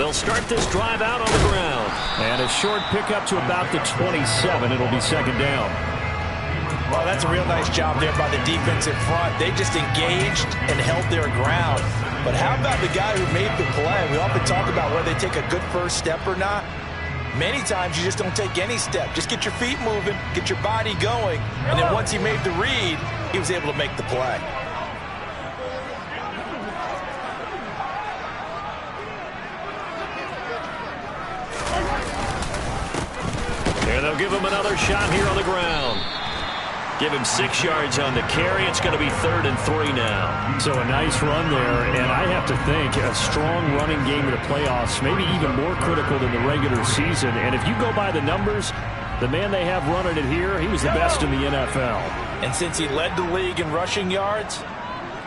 They'll start this drive out on the ground. And a short pickup to about the 27. It'll be second down. Well, that's a real nice job there by the defensive front. They just engaged and held their ground. But how about the guy who made the play? We often talk about whether they take a good first step or not. Many times you just don't take any step. Just get your feet moving, get your body going, and then once he made the read, he was able to make the play. And they'll give him another shot here on the ground. Give him 6 yards on the carry. It's going to be 3rd and 3 now. So a nice run there, and I have to think a strong running game in the playoffs, maybe even more critical than the regular season. And if you go by the numbers, the man they have running it here, he was the best in the NFL. And since he led the league in rushing yards,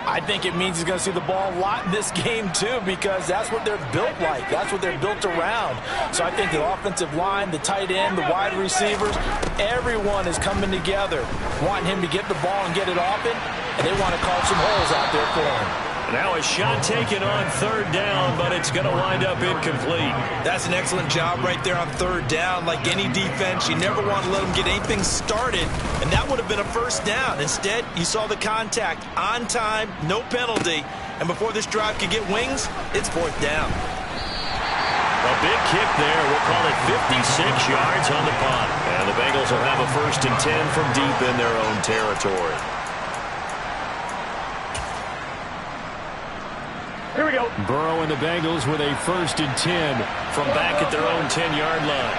I think it means he's going to see the ball a lot in this game, too, because that's what they're built like. That's what they're built around. So I think the offensive line, the tight end, the wide receivers, everyone is coming together, wanting him to get the ball and get it often, and they want to carve some holes out there for him. Now a shot taken on 3rd down, but it's going to wind up incomplete. That's an excellent job right there on 3rd down. Like any defense, you never want to let them get anything started, and that would have been a 1st down. Instead, you saw the contact on time, no penalty, and before this drive could get wings, it's 4th down. A big kick there. We'll call it 56 yards on the punt. And the Bengals will have a 1st and 10 from deep in their own territory. Here we go. Burrow and the Bengals with a 1st and 10 from back at their own 10-yard line.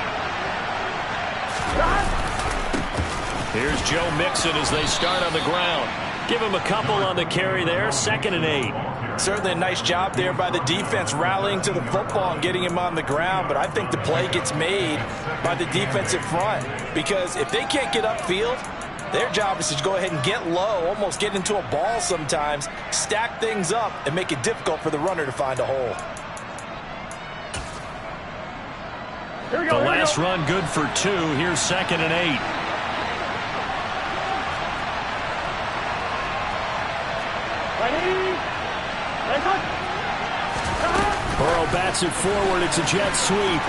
Here's Joe Mixon as they start on the ground. Give him a couple on the carry there. 2nd and 8. Certainly a nice job there by the defense rallying to the football and getting him on the ground, but I think the play gets made by the defensive front because if they can't get upfield, their job is to go ahead and get low, almost get into a ball sometimes, stack things up, and make it difficult for the runner to find a hole. Here we go, the last run good for 2. Here's 2nd and 8. Burrow bats it forward. It's a jet sweep.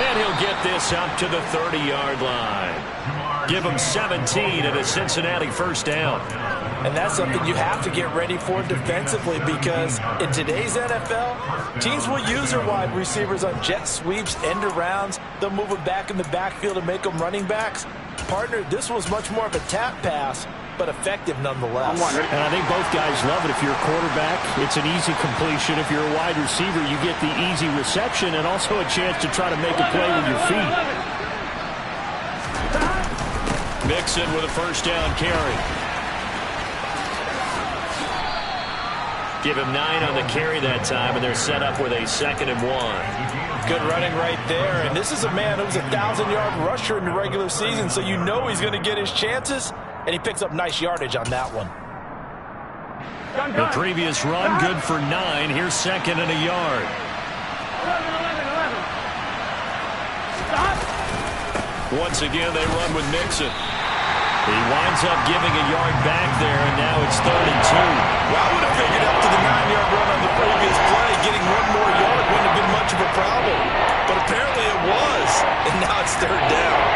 And he'll get this up to the 30-yard line. Give him 17 and a Cincinnati 1st down. And that's something you have to get ready for defensively because in today's NFL, teams will use their wide receivers on jet sweeps, end arounds. They'll move them back in the backfield and make them running backs. Partner, this was much more of a tap pass, but effective nonetheless. And I think both guys love it. If you're a quarterback, it's an easy completion. If you're a wide receiver, you get the easy reception and also a chance to try to make a play with your feet. Mixon with a 1st down carry. Give him 9 on the carry that time, and they're set up with a 2nd and 1. Good running right there. And this is a man who was a 1,000-yard rusher in the regular season, so you know he's going to get his chances. And he picks up nice yardage on that one. The previous run, good for 9. Here's 2nd and a yard. Once again, they run with Mixon. He winds up giving a yard back there, and now it's 3rd and 2. Well, I would have figured after the 9-yard run on the previous play, getting one more yard wouldn't have been much of a problem. But apparently it was, and now it's 3rd down.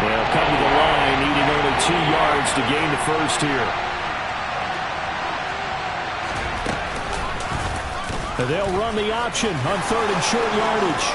They'll come to the line, needing only 2 yards to gain the 1st here. They'll run the option on 3rd and short yardage.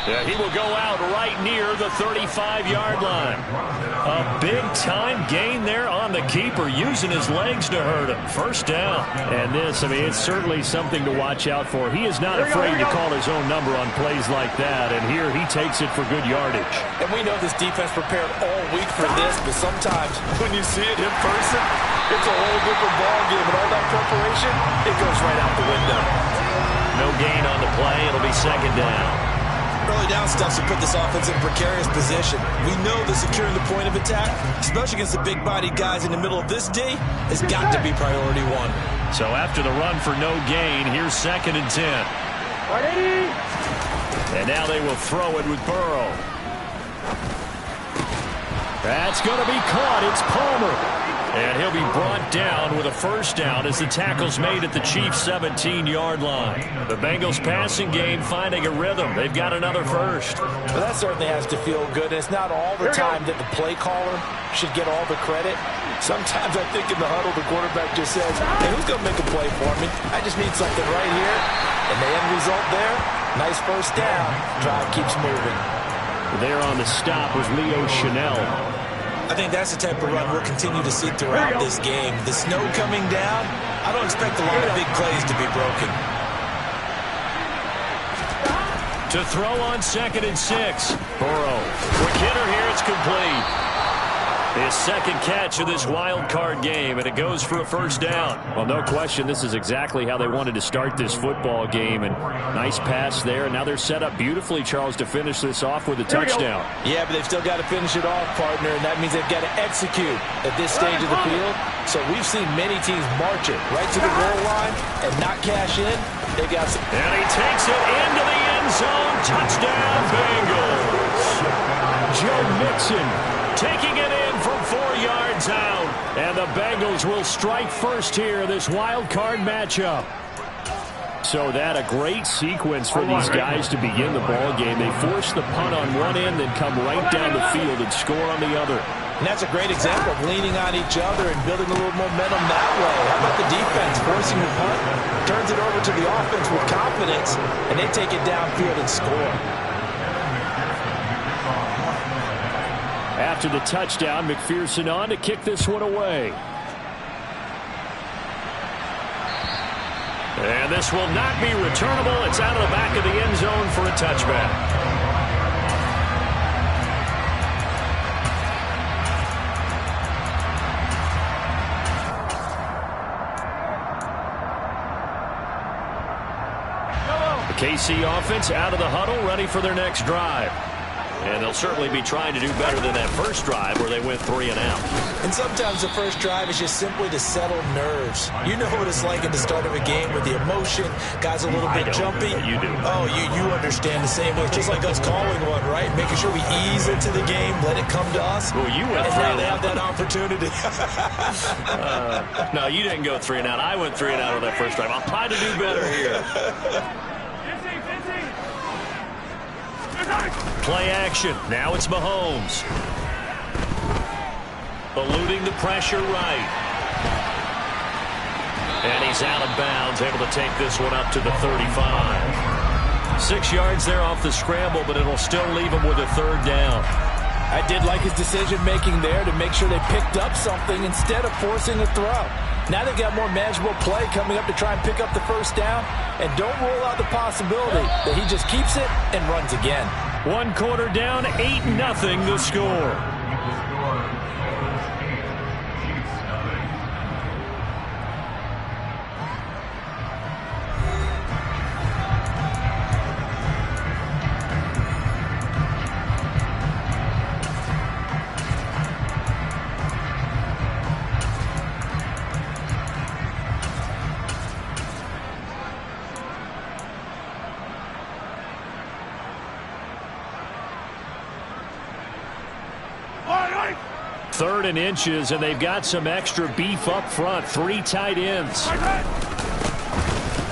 Yeah, he will go out right near the 35-yard line. A big-time gain there on the keeper, using his legs to hurt him. 1st down. And this, I mean, it's certainly something to watch out for. He is not afraid to call his own number on plays like that, and here he takes it for good yardage. And we know this defense prepared all week for this, but sometimes when you see it in person, it's a whole different ballgame, and all that preparation, it goes right out the window. No gain on the play. It'll be 2nd down. Early down stuff to put this offense in a precarious position. We know that securing the point of attack, especially against the big-bodied guys in the middle of this D, has got to be priority 1. So after the run for no gain, here's 2nd and 10. And now they will throw it with Burrow. That's going to be caught. It's Palmer. And he'll be brought down with a first down as the tackle's made at the Chiefs' 17-yard line. The Bengals passing game finding a rhythm. They've got another first. Well, that certainly has to feel good. It's not all the time that the play caller should get all the credit. Sometimes I think in the huddle, the quarterback just says, hey, who's going to make a play for me? I just need something right here. And the end result there, nice first down. Drive keeps moving. There on the stop was Leo Chanel. I think that's the type of run we'll continue to see throughout this game. The snow coming down, I don't expect a lot of big plays to be broken. To throw on 2nd and 6. Burrow. Quick hitter here. It's complete. His second catch of this wild card game, and it goes for a first down. Well, no question, this is exactly how they wanted to start this football game. And nice pass there. Now they're set up beautifully, Charles, to finish this off with a touchdown. Yeah, but they've still got to finish it off, partner, and that means they've got to execute at this stage of the field. So we've seen many teams march it right to the goal line and not cash in. They got some. And he takes it into the end zone. Touchdown, Bengals. Joe Mixon taking it in from 4 yards out. And the Bengals will strike first here, this wild card matchup. So that a great sequence for these guys to begin the ball game. They force the punt on one end, then come right down the field and score on the other. And that's a great example of leaning on each other and building a little momentum that way. How about the defense forcing the punt, turns it over to the offense with confidence, and they take it downfield and score. After the touchdown, McPherson on to kick this one away. And this will not be returnable. It's out of the back of the end zone for a touchback. The KC offense out of the huddle, ready for their next drive. And they'll certainly be trying to do better than that first drive where they went 3 and out. And sometimes the first drive is just simply to settle nerves. You know what it's like at the start of a game with the emotion. Guys a little bit jumpy. You do. Oh, you understand the same way. Just like us calling one, right? Making sure we ease into the game, let it come to us. Well, you went and 3 now and they out. have that opportunity. No, you didn't go 3 and out. I went 3 and out on that first drive. I'll try to do better here. Play action. Now it's Mahomes. Eluding the pressure right. And he's out of bounds, able to take this one up to the 35. 6 yards there off the scramble, but it'll still leave him with a third down. I did like his decision-making there to make sure they picked up something instead of forcing a throw. Now they've got more manageable play coming up to try and pick up the first down. And don't rule out the possibility that he just keeps it and runs again. 1 quarter down, 8-0 the score. Third and inches, and they've got some extra beef up front. 3 tight ends.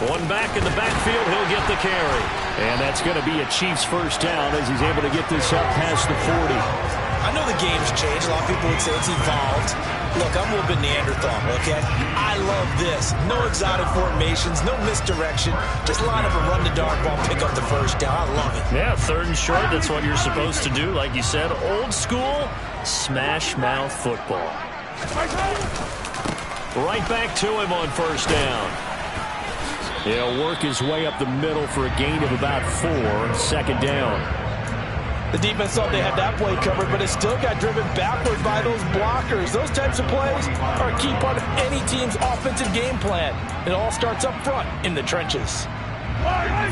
One back in the backfield, he'll get the carry. And that's going to be a Chiefs first down as he's able to get this up past the 40. I know the game's changed. A lot of people would say it's evolved. Look, I'm a little bit Neanderthal, okay? I love this. No exotic formations, no misdirection. Just line up and run the dart ball, pick up the first down. I love it. Yeah, 3rd and short, that's what you're supposed to do. Like you said, old school, smash mouth football. Right back to him on first down. He'll work his way up the middle for a gain of about 4. 2nd down. The defense thought they had that play covered, but it still got driven backward by those blockers. Those types of plays are a key part of any team's offensive game plan. It all starts up front in the trenches.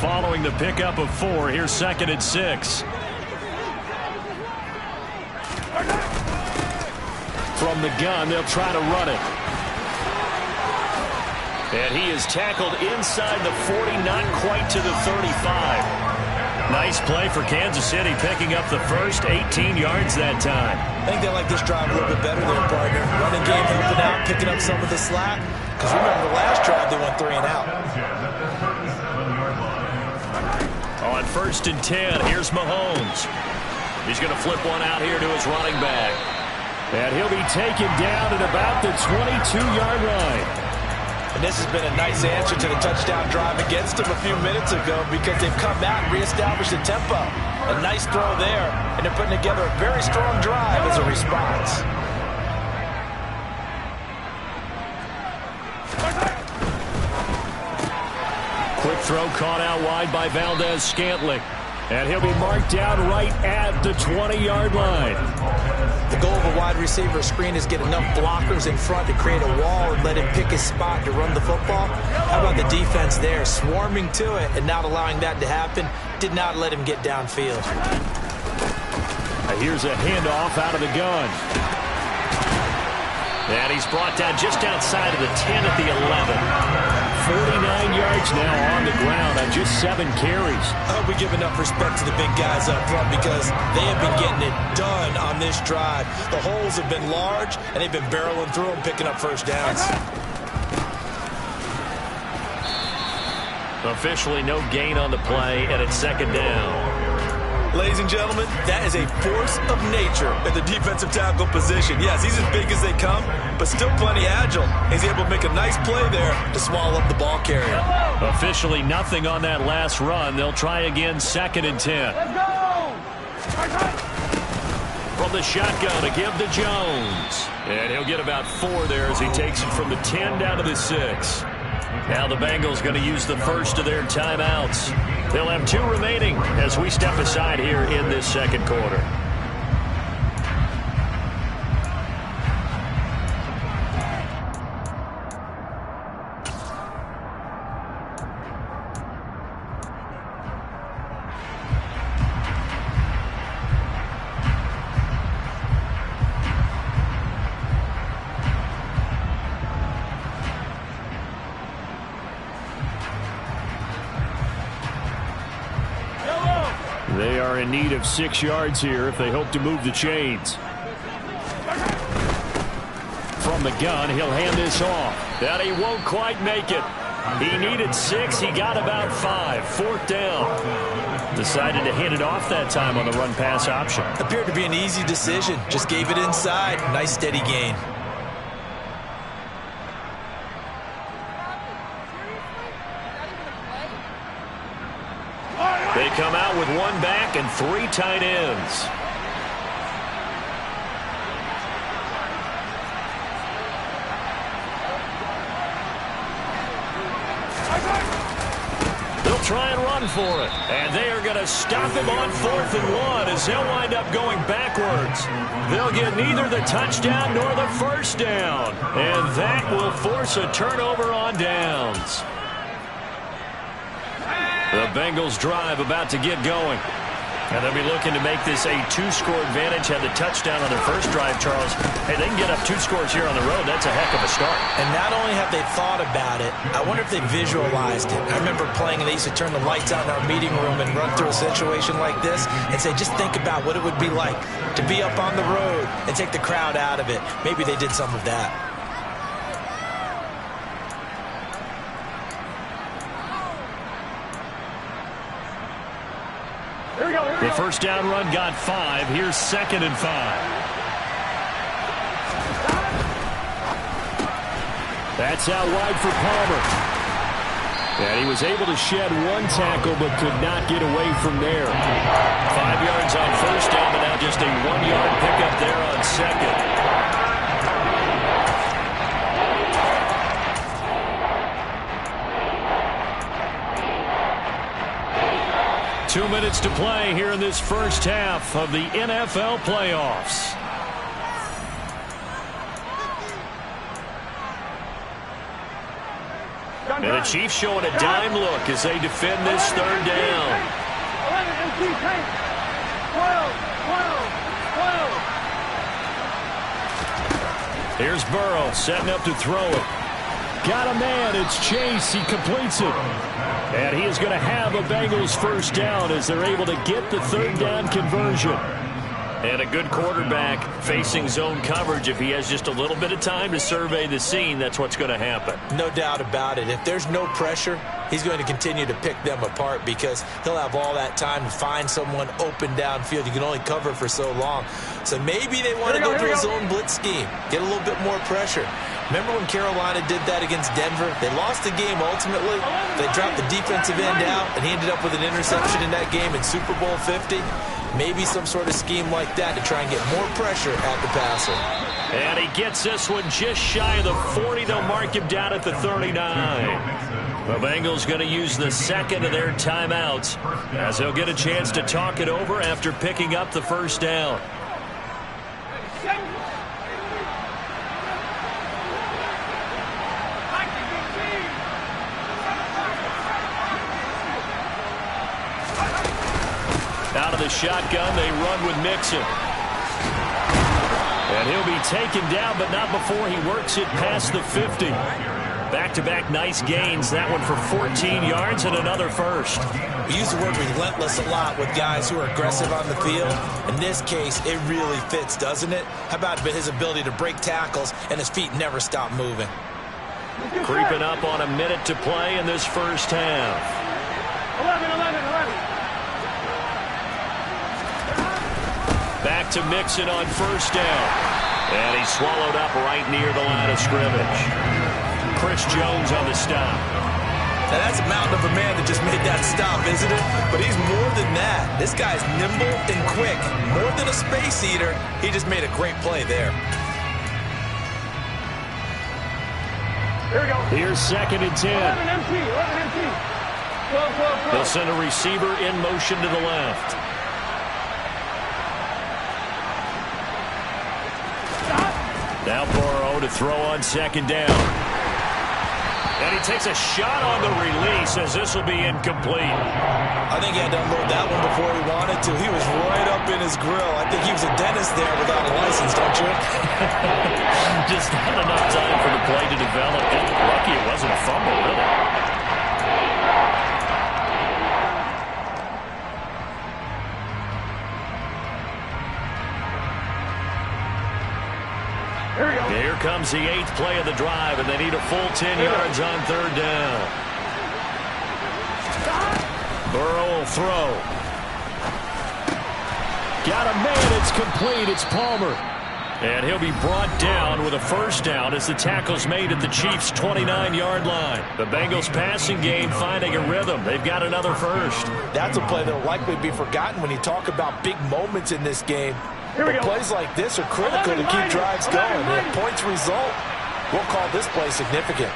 Following the pickup of 4, here's 2nd and 6. From the gun, they'll try to run it. And he is tackled inside the 40, not quite to the 35. Nice play for Kansas City, picking up the first 18 yards that time. I think they like this drive a little bit better there, partner. Running game helping out, picking up some of the slack. Because remember, the last drive they went 3 and out. On 1st and 10, here's Mahomes. He's going to flip one out here to his running back. And he'll be taken down at about the 22-yard line. And this has been a nice answer to the touchdown drive against them a few minutes ago because they've come out and reestablished the tempo. A nice throw there, and they're putting together a very strong drive as a response. Quick throw caught out wide by Valdez-Scantling. And he'll be marked down right at the 20-yard line. The goal of a wide receiver screen is get enough blockers in front to create a wall and let him pick his spot to run the football. How about the defense there, swarming to it and not allowing that to happen? Did not let him get downfield. Here's a handoff out of the gun. And he's brought down just outside of the 10 at the 11. 49 yards now on the ground on just 7 carries. I hope we give enough respect to the big guys up front because they have been getting it done on this drive. The holes have been large, and they've been barreling through them, picking up first downs. Officially no gain on the play, and it's 2nd down. Ladies and gentlemen, that is a force of nature at the defensive tackle position. Yes, he's as big as they come, but still plenty agile. He's able to make a nice play there to swallow up the ball carrier. Officially nothing on that last run. They'll try again, 2nd and 10. Let's go! From the shotgun to give to Jones. And he'll get about 4 there as he takes it from the 10 down to the 6. Now the Bengals going to use the first of their timeouts. They'll have 2 remaining as we step aside here in this 2nd quarter. They are in need of 6 yards here if they hope to move the chains. From the gun, he'll hand this off. And he won't quite make it. He needed 6. He got about 5. 4th down. Decided to hand it off that time on the run-pass option. Appeared to be an easy decision. Just gave it inside. Nice steady gain. They come out with 1 back and 3 tight ends. They'll try and run for it. And they are going to stop him on 4th and 1 as they'll wind up going backwards. They'll get neither the touchdown nor the first down. And that will force a turnover on downs. The Bengals drive about to get going. And they'll be looking to make this a 2-score advantage. Had the touchdown on their first drive, Charles. Hey, they can get up 2 scores here on the road. That's a heck of a start. And not only have they thought about it, I wonder if they visualized it. I remember playing, and they used to turn the lights out in our meeting room and run through a situation like this and say, just think about what it would be like to be up on the road and take the crowd out of it. Maybe they did some of that. The first down run got 5. Here's 2nd and 5. That's out wide for Palmer. And he was able to shed 1 tackle but could not get away from there. 5 yards on first down, but now just a 1-yard pickup there on 2nd. 2 minutes to play here in this first half of the NFL playoffs. And the Chiefs showing a dime look as they defend this 3rd down. 12. Here's Burrow setting up to throw it. Got a man. It's Chase. He completes it. And he is going to have a Bengals first down as they're able to get the third down conversion. And a good quarterback facing zone coverage. If he has just a little bit of time to survey the scene, that's what's going to happen. No doubt about it. If there's no pressure, he's going to continue to pick them apart because he'll have all that time to find someone open downfield. You can only cover for so long. So maybe they want to go to a zone blitz scheme, get a little bit more pressure. Remember when Carolina did that against Denver? They lost the game ultimately. They dropped the defensive end out, and he ended up with an interception in that game in Super Bowl 50. Maybe some sort of scheme like that to try and get more pressure at the passer. And he gets this one just shy of the 40. They'll mark him down at the 39. The Bengals going to use the second of their timeouts as they'll get a chance to talk it over after picking up the first down. Out of the shotgun, they run with Mixon. And he'll be taken down, but not before he works it past the 50. Back-to-back nice gains. That one for 14 yards and another first. We use the word relentless a lot with guys who are aggressive on the field. In this case, it really fits, doesn't it? How about his ability to break tackles and his feet never stop moving? Creeping up on a minute to play in this first half. 11. Back to Mixon on first down. And he's swallowed up right near the line of scrimmage. Chris Jones on the stop. Now that's a mountain of a man that just made that stop, isn't it? But he's more than that. This guy's nimble and quick. More than a space eater. He just made a great play there. Here we go. Here's 2nd and 10. 11 MT. 11 MT. 12. They'll send a receiver in motion to the left. Now Burrow to throw on 2nd down. And he takes a shot on the release as this will be incomplete. I think he had to unload that one before he wanted to. He was right up in his grill. I think he was a dentist there without a license, don't you? Just not enough time for the play to develop. Lucky it wasn't a fumble, really. Here comes the 8th play of the drive, and they need a full 10 yards on 3rd down. Burrow will throw. Got a man. It's complete. It's Palmer. And he'll be brought down with a first down as the tackle's made at the Chiefs' 29-yard line. The Bengals passing game finding a rhythm. They've got another first. That's a play that will likely be forgotten when you talk about big moments in this game. But plays like this are critical to keep drives going. And if points result, we'll call this play significant.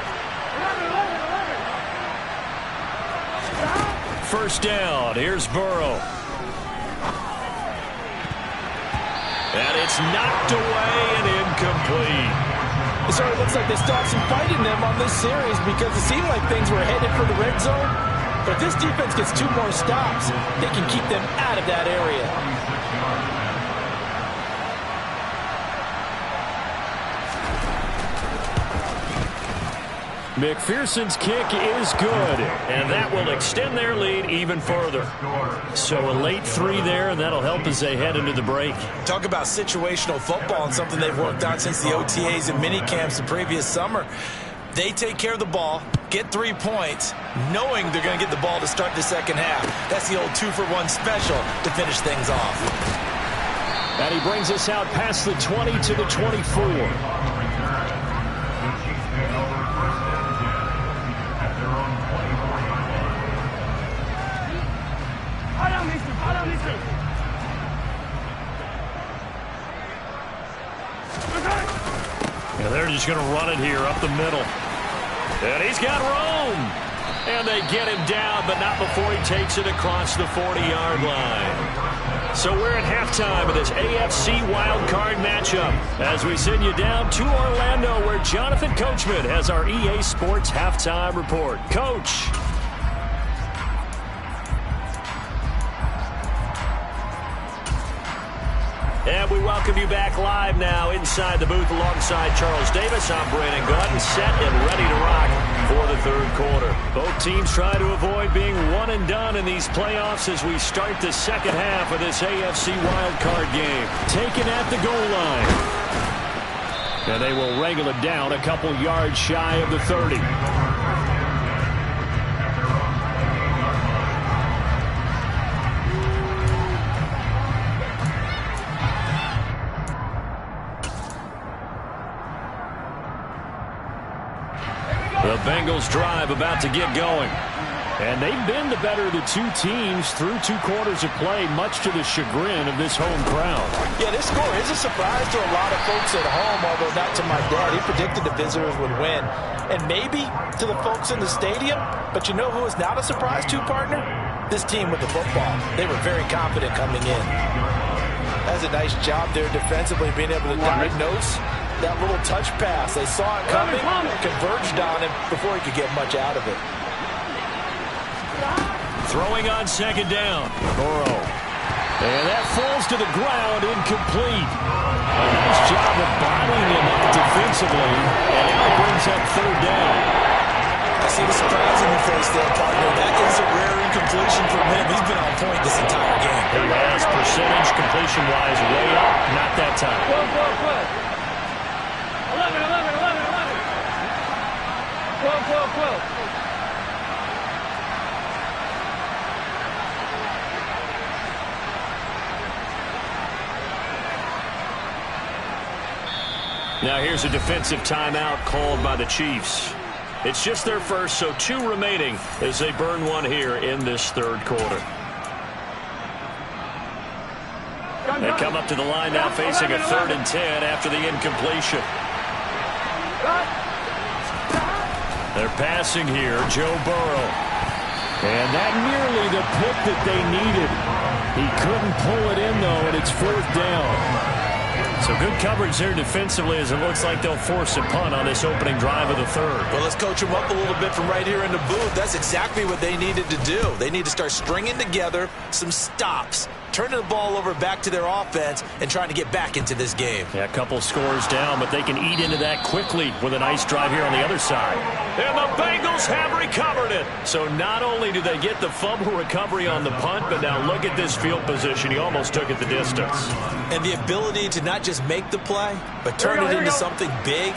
First down. Here's Burrow. And it's knocked away and incomplete. It sort of looks like they still have some fight in them on this series because it seemed like things were headed for the red zone. But if this defense gets 2 more stops, they can keep them out of that area. McPherson's kick is good. And that will extend their lead even further. So a late 3 there, and that'll help as they head into the break. Talk about situational football and something they've worked on since the OTAs and mini camps the previous summer. They take care of the ball, get 3 points, knowing they're going to get the ball to start the second half. That's the old 2-for-1 special to finish things off. And he brings us out past the 20 to the 24. And they're just going to run it here up the middle. And he's got room. And they get him down, but not before he takes it across the 40-yard line. So we're at halftime of this AFC wildcard matchup as we send you down to Orlando where Jonathan Coachman has our EA Sports halftime report. Coach. And we welcome you back live now inside the booth alongside Charles Davis. I'm Brandon Gutton, set and ready to rock for the third quarter. Both teams try to avoid being one and done in these playoffs as we start the second half of this AFC wildcard game. Taken at the goal line. And they will wrangle it down a couple yards shy of the 30. The Bengals drive about to get going. And they've been the better of the two teams through 2 quarters of play, much to the chagrin of this home crowd. Yeah, this score is a surprise to a lot of folks at home, although not to my dad. He predicted the visitors would win. And maybe to the folks in the stadium. But you know who is not a surprise to, partner? This team with the football. They were very confident coming in. That's a nice job there defensively, being able to diagnose that little touch pass. They saw it coming, converged on him before he could get much out of it. Throwing on second down. Burrow. And that falls to the ground, incomplete. A nice job of bodying him up defensively. And now it brings up third down. I see the surprise in your face there, partner. That is a rare incompletion from him. He's been on point this entire game. He has percentage completion-wise way up. Not that time. 11, 11, 11, 11. 12, 12, 12. Now here's a defensive timeout called by the Chiefs. It's just their first, so 2 remaining as they burn one here in this third quarter. They come up to the line now facing a 3rd and 10 after the incompletion. They're passing here, Joe Burrow. And that nearly the pick that they needed. He couldn't pull it in, though, and it's 4th down. So good coverage there defensively as it looks like they'll force a punt on this opening drive of the third. Well, let's coach them up a little bit from right here in the booth. That's exactly what they needed to do. They need to start stringing together some stops, turning the ball over back to their offense, and trying to get back into this game. Yeah, a couple scores down, but they can eat into that quickly with a nice drive here on the other side. And the Bengals have recovered it. So not only do they get the fumble recovery on the punt, but now look at this field position. He almost took it the distance. And the ability to not just make the play, but turn it into something big,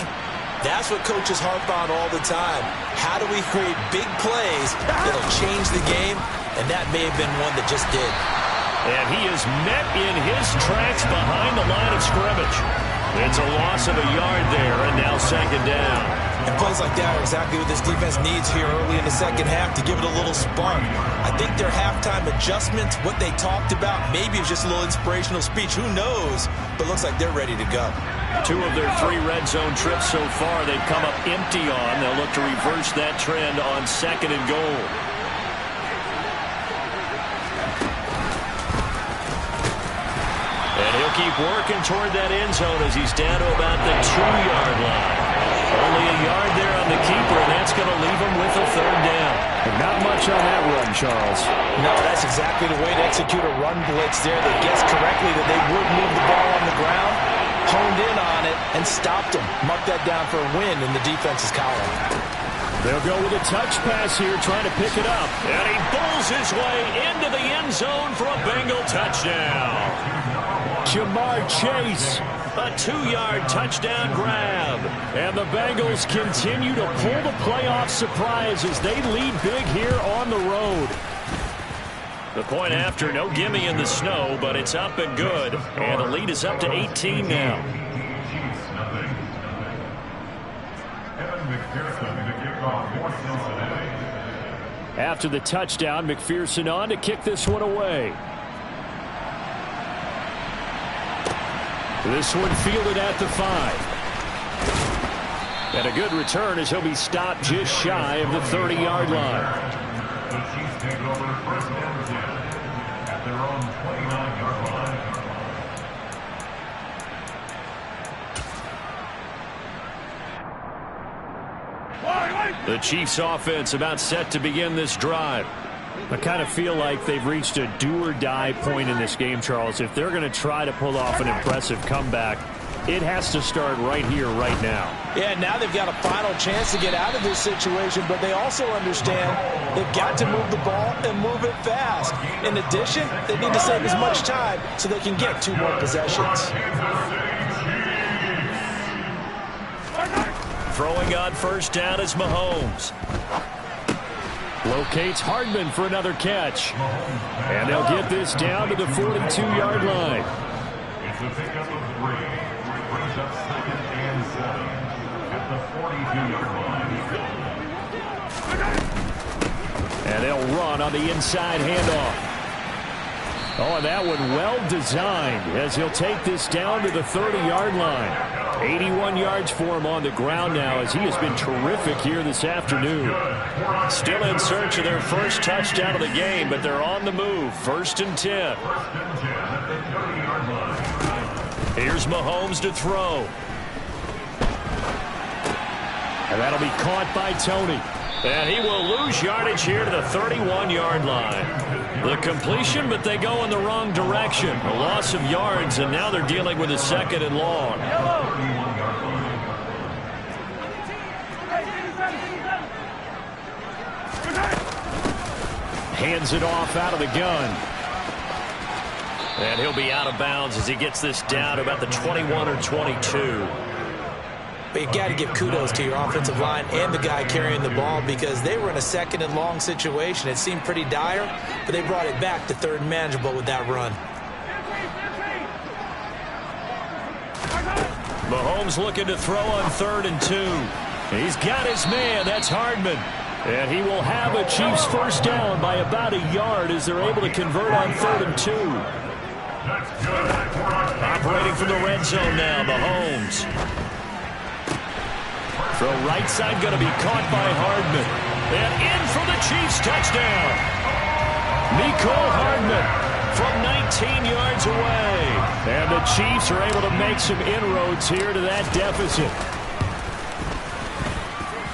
that's what coaches harp on all the time. How do we create big plays that'll change the game? And that may have been one that just did. And he is met in his tracks behind the line of scrimmage. It's a loss of a yard there, and now second down. And plays like that are exactly what this defense needs here early in the second half to give it a little spark. I think their halftime adjustments, what they talked about, maybe it was just a little inspirational speech. Who knows? But looks like they're ready to go. 2 of their 3 red zone trips so far they've come up empty on. They'll look to reverse that trend on 2nd and goal. And he'll keep working toward that end zone as he's down to about the 2-yard line. Only a yard there on the keeper, and that's going to leave him with a 3rd down. And not much on that run, Charles. No, that's exactly the way to execute a run blitz there. They guessed correctly that they would move the ball on the ground, honed in on it, and stopped them. Mark that down for a win in the defense's column. They'll go with a touch pass here, trying to pick it up. And he bulls his way into the end zone for a Bengal touchdown. Jamar Chase. A 2-yard touchdown grab. And the Bengals continue to pull the playoff surprise as they lead big here on the road. The point after, no gimme in the snow, but it's up and good. And the lead is up to 18 now. After the touchdown, McPherson on to kick this one away. This one fielded at the 5. And a good return as he'll be stopped just shy of the 30-yard line. The Chiefs take over first and 10 at their own 29-yard line. The Chiefs offense about set to begin this drive. I kind of feel like they've reached a do-or-die point in this game, Charles. If they're going to try to pull off an impressive comeback, it has to start right here, right now. Yeah, now they've got a final chance to get out of this situation, but they also understand they've got to move the ball and move it fast. In addition, they need to save as much time so they can get 2 more possessions. Throwing on first down is Mahomes. Locates Hardman for another catch. And they'll get this down to the 42-yard line. It's a pickup of 3. Brings up 2nd and 7 at the 42-yard line. And they'll run on the inside handoff. Oh, and that one well designed as he'll take this down to the 30-yard line. 81 yards for him on the ground now as he has been terrific here this afternoon. Still in search of their first touchdown of the game, but they're on the move. 1st and 10. Here's Mahomes to throw. And that'll be caught by Tony. And he will lose yardage here to the 31-yard line. The completion, but they go in the wrong direction. A loss of yards, and now they're dealing with a 2nd and long. Hands it off out of the gun. And he'll be out of bounds as he gets this down to about the 21 or 22. But you've got to give kudos to your offensive line and the guy carrying the ball because they were in a 2nd and long situation. It seemed pretty dire, but they brought it back to 3rd and manageable with that run. Mahomes looking to throw on 3rd and 2. He's got his man. That's Hardman. And he will have a Chiefs first down by about a yard as they're able to convert on 3rd and 2. Operating from the red zone now, Mahomes. Throw right side going to be caught by Hardman. And in for the Chiefs touchdown. Mecole Hardman from 19 yards away. And the Chiefs are able to make some inroads here to that deficit.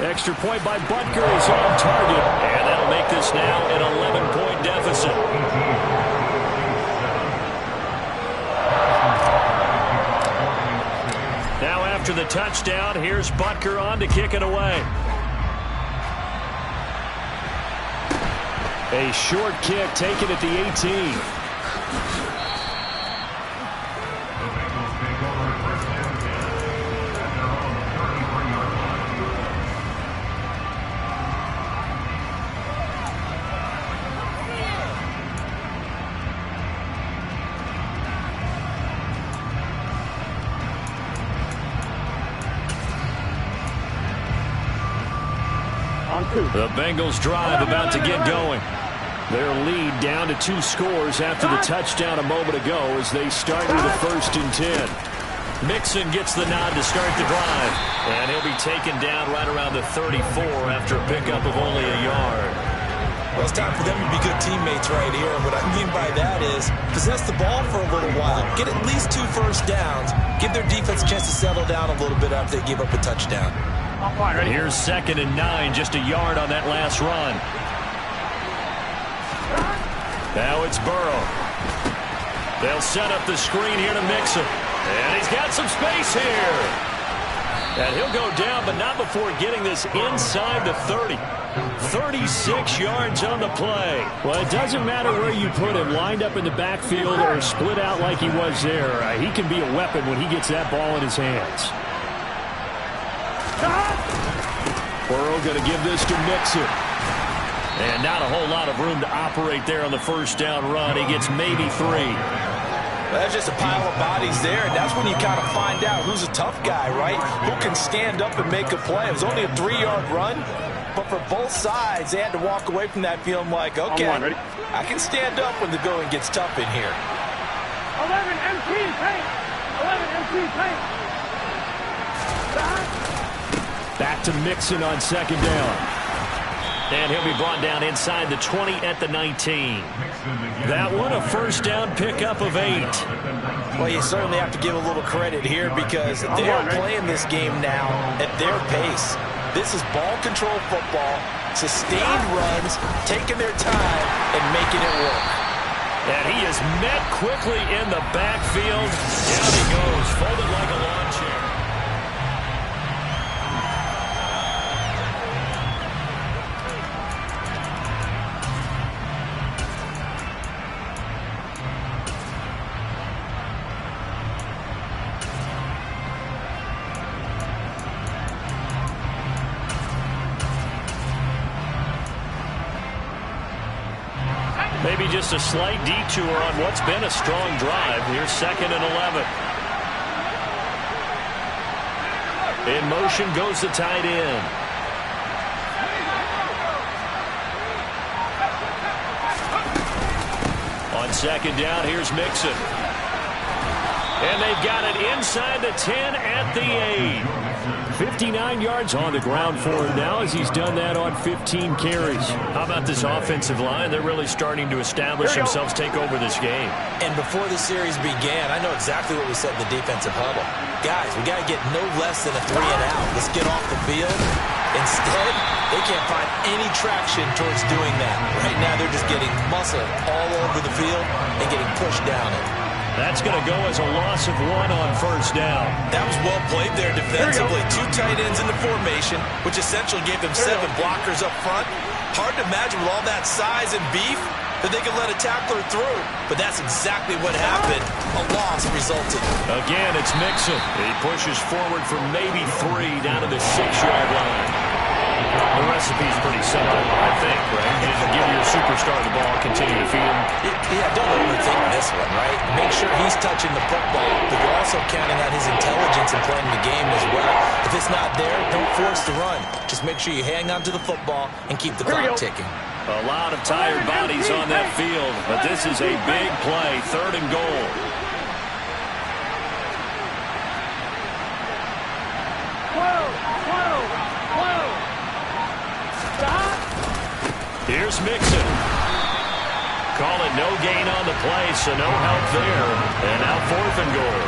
Extra point by Butker is on target. And that'll make this now an 11-point deficit. Now after the touchdown, here's Butker on to kick it away. A short kick taken at the 18. The Bengals drive about to get going. Their lead down to 2 scores after the touchdown a moment ago as they start with a 1st and 10. Mixon gets the nod to start the drive. And he'll be taken down right around the 34 after a pickup of only a yard. Well, it's time for them to be good teammates right here. And what I mean by that is possess the ball for a little while. Get at least 2 first downs. Give their defense a chance to settle down a little bit after they give up a touchdown. Here's 2nd and 9, just a yard on that last run. Now it's Burrow. They'll set up the screen here to Mixon. And he's got some space here. And he'll go down, but not before getting this inside the 30. 36 yards on the play. Well, it doesn't matter where you put him, lined up in the backfield or split out like he was there. He can be a weapon when he gets that ball in his hands. Burrow going to give this to Mixon. And not a whole lot of room to operate there on the first down run. He gets maybe 3. Well, that's just a pile of bodies there, and that's when you kind of find out who's a tough guy, right? Who can stand up and make a play. It was only a 3-yard run, but for both sides, they had to walk away from that feeling like, okay, I can stand up when the going gets tough in here. 11 MP paint. 11 MP paint. Back to Mixon on 2nd down. And he'll be brought down inside the 20 at the 19. That one, a first down pickup of 8. Well, you certainly have to give a little credit here because they're playing this game now at their pace. This is ball control football. Sustained runs, taking their time, and making it work. And he is met quickly in the backfield. Down he goes, folded like a lawn chair. Maybe just a slight detour on what's been a strong drive. Here's 2nd and 11. In motion goes the tight end. On 2nd down, here's Mixon. And they've got it inside the 10 at the 8. 59 yards on the ground for him now as he's done that on 15 carries. How about this offensive line? They're really starting to establish themselves, take over this game. And before the series began, I know exactly what we said in the defensive huddle. Guys, we got to get no less than a 3 and out. Let's get off the field. Instead, they can't find any traction towards doing that. Right now, they're just getting muscle all over the field and getting pushed down it. That's going to go as a loss of 1 on 1st down. That was well played there defensively. 2 tight ends in the formation, which essentially gave them 7 blockers up front. Hard to imagine with all that size and beef that they could let a tackler through. But that's exactly what happened. A loss resulted. Again, it's Mixon. He pushes forward for maybe 3 down to the 6-yard line. The recipe's pretty simple, I think, right? You just give your superstar the ball, continue to feed him. Yeah, don't overthink this one, right? Make sure he's touching the football, but you're also counting on his intelligence in playing the game as well. If it's not there, don't force the run. Just make sure you hang on to the football and keep the clock ticking. A lot of tired bodies on that field, but this is a big play, 3rd and goal. Here's Mixon. Call it no gain on the play, so no help there. And now 4th and goal.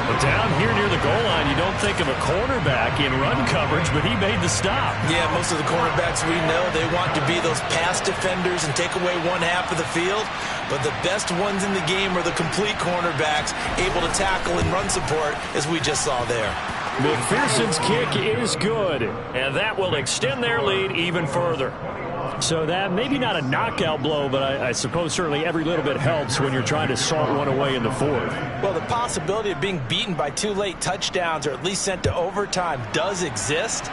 But down here near the goal line, you don't think of a cornerback in run coverage, but he made the stop. Yeah, most of the cornerbacks we know, they want to be those pass defenders and take away 1/2 of the field. But the best ones in the game are the complete cornerbacks, able to tackle and run support, as we just saw there. McPherson's kick is good. And that will extend their lead even further. So that maybe not a knockout blow, but I suppose certainly every little bit helps when you're trying to salt one away in the 4th. Well, the possibility of being beaten by 2 late touchdowns or at least sent to overtime does exist.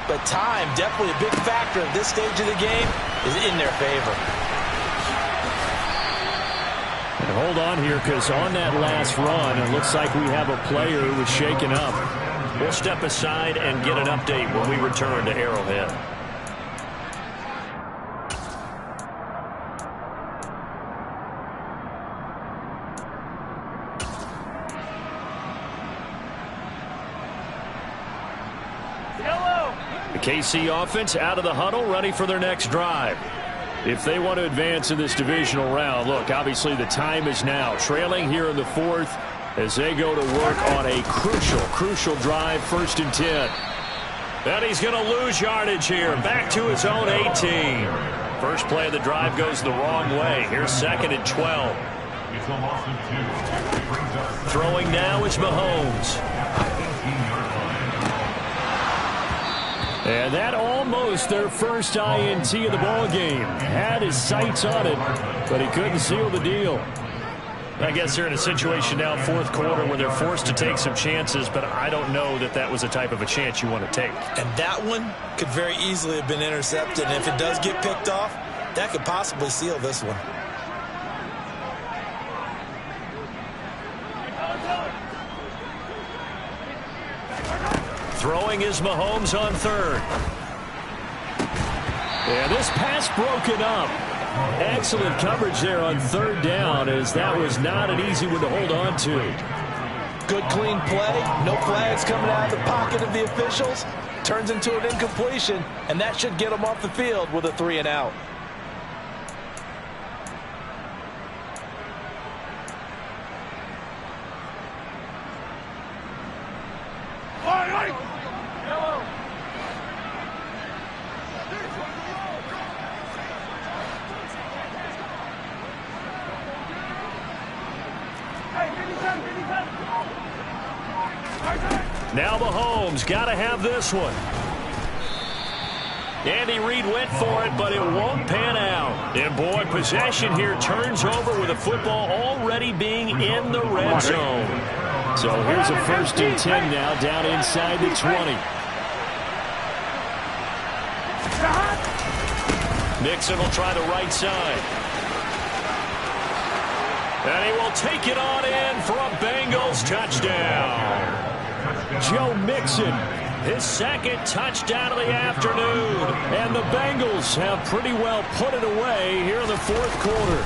But time, definitely a big factor at this stage of the game, is in their favor. And hold on here, because on that last run, it looks like we have a player who was shaken up. We'll step aside and get an update when we return to Arrowhead. The KC offense out of the huddle, ready for their next drive. If they want to advance in this divisional round, look, obviously the time is now. Trailing here in the 4th as they go to work on a crucial drive, 1st and 10. And he's going to lose yardage here, back to his own 18. First play of the drive goes the wrong way. Here's 2nd and 12. It's a loss of 2. Throwing now is Mahomes. And that almost their first INT of the ball game. Had his sights on it, but he couldn't seal the deal. I guess they're in a situation now, 4th quarter, where they're forced to take some chances, but I don't know that that was the type of a chance you want to take. And that one could very easily have been intercepted. And if it does get picked off, that could possibly seal this one. Throwing is Mahomes on 3rd. And this pass broken up. Excellent coverage there on 3rd down, as that was not an easy one to hold on to. Good clean play. No flags coming out of the pocket of the officials. Turns into an incompletion, and that should get them off the field with a 3 and out. Now Mahomes got to have this one. Andy Reid went for it, but it won't pan out. And, boy, possession here turns over with the football already being in the red zone. So here's a 1st and 10 now, down inside the 20. Mixon will try the right side. And he will take it on in for a Bengals touchdown. Joe Mixon, his 2nd touchdown of the afternoon. And the Bengals have pretty well put it away here in the 4th quarter.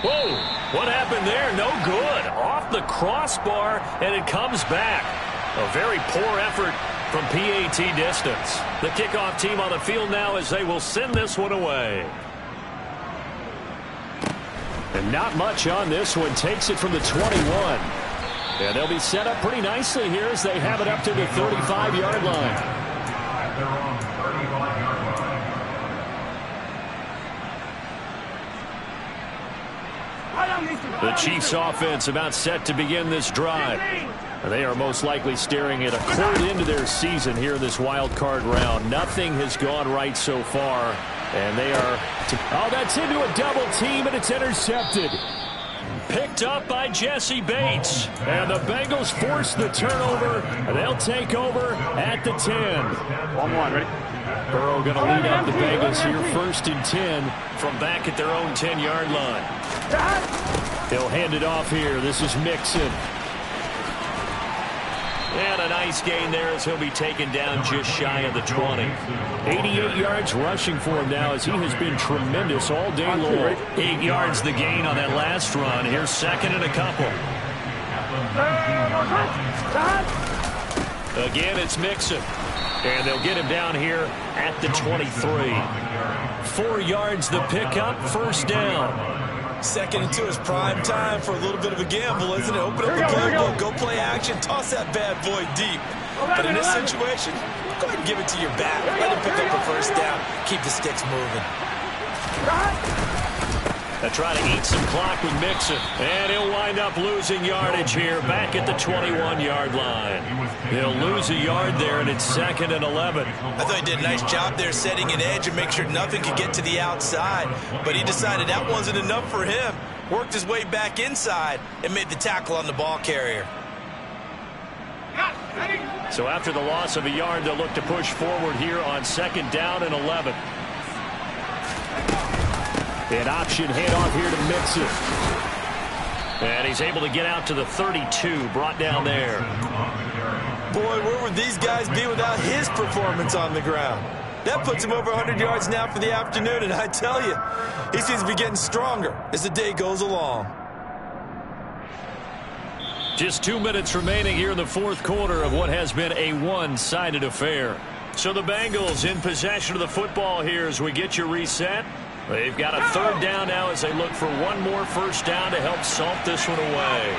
Whoa, what happened there? No good. Off the crossbar, and it comes back. A very poor effort from PAT distance. The kickoff team on the field now as they will send this one away. And not much on this one. Takes it from the 21. And they'll be set up pretty nicely here as they have it up to the 35-yard line. They're on the 35-yard line. The Chiefs offense about set to begin this drive. They are most likely staring at a cold end to their season here in this wild card round. Nothing has gone right so far. And they are... Oh, that's into a double team, and it's intercepted. Picked up by Jesse Bates. And the Bengals force the turnover. And they'll take over at the 10. 1-1, ready? Burrow going to lead up the Bengals here, 1st and 10. From back at their own 10-yard line. He'll hand it off here. This is Mixon. And a nice gain there as he'll be taken down just shy of the 20. 88 yards rushing for him now as he has been tremendous all day long. 8 yards the gain on that last run. Here's 2nd and a couple. Again, it's Mixon. And they'll get him down here at the 23. 4 yards the pickup, 1st down. 2nd and 2 is prime time for a little bit of a gamble, isn't it? Open up the playbook, go play action, toss that bad boy deep. But in this situation, go ahead and give it to your back. Let him pick up a 1st down. Keep the sticks moving. They'll try to eat some clock with Mixon. And he'll wind up losing yardage here back at the 21-yard line. He'll lose a yard there, and it's 2nd and 11. I thought he did a nice job there setting an edge and make sure nothing could get to the outside. But he decided that wasn't enough for him. Worked his way back inside and made the tackle on the ball carrier. So after the loss of a yard, they'll look to push forward here on 2nd down and 11. An option handoff here to Mixon. And he's able to get out to the 32, brought down there. Boy, where would these guys be without his performance on the ground? That puts him over 100 yards now for the afternoon, and I tell you, he seems to be getting stronger as the day goes along. Just 2 minutes remaining here in the 4th quarter of what has been a one-sided affair. So the Bengals in possession of the football here as we get you reset. They've got a 3rd down now as they look for one more 1st down to help salt this one away.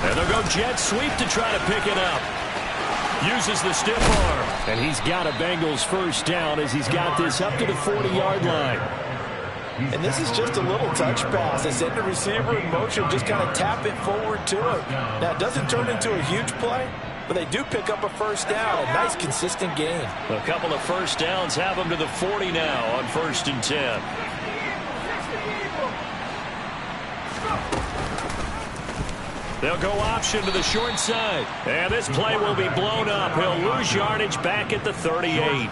And they'll go jet sweep to try to pick it up. Uses the stiff arm. And he's got a Bengals 1st down as he's got this up to the 40-yard line. And this is just a little touch pass. They send the receiver in motion, just kind of tap it forward to it. Now, it doesn't turn into a huge play, but they do pick up a 1st down. A nice, consistent gain. A couple of 1st downs have them to the 40 now on 1st and 10. They'll go option to the short side. And this play will be blown up. He'll lose yardage back at the 38.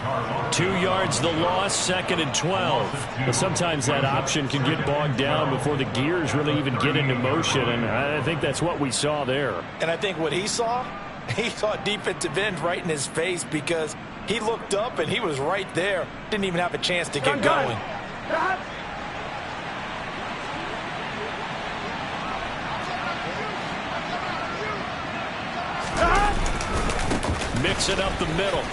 2 yards the loss, 2nd and 12. But sometimes that option can get bogged down before the gears really even get into motion, and I think that's what we saw there. And I think what he saw defensive end right in his face because he looked up and he was right there. Didn't even have a chance to get going. Mix it up the middle.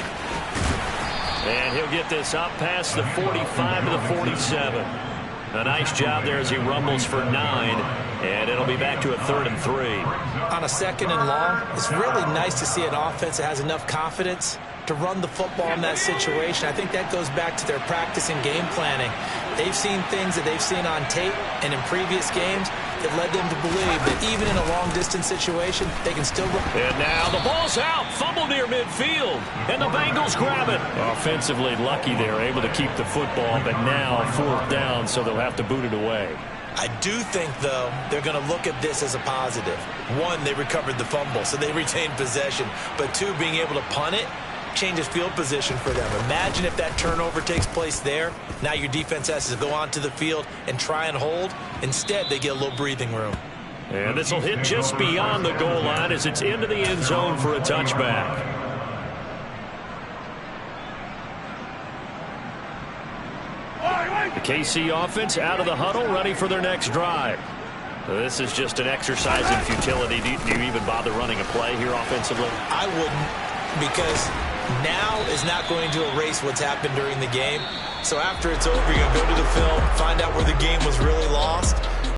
And he'll get this up past the 45 to the 47. A nice job there as he rumbles for 9. And it'll be back to a 3rd and 3. On a 2nd and long, it's really nice to see an offense that has enough confidence to run the football in that situation. I think that goes back to their practice and game planning. They've seen things that they've seen on tape and in previous games that led them to believe that even in a long-distance situation, they can still run. And now the ball's out. Fumble near midfield. And the Bengals grab it. Offensively lucky they're able to keep the football, but now 4th down, so they'll have to boot it away. I do think, though, they're going to look at this as a positive. 1, they recovered the fumble, so they retained possession. But 2, being able to punt it changes field position for them. Imagine if that turnover takes place there. Now your defense has to go onto the field and try and hold. Instead, they get a little breathing room. And this will hit just beyond the goal line as it's into the end zone for a touchback. The KC offense out of the huddle, ready for their next drive. This is just an exercise in futility. Do you even bother running a play here offensively? I wouldn't, because now is not going to erase what's happened during the game. So after it's over, you're going to go to the film, find out where the game was really lost,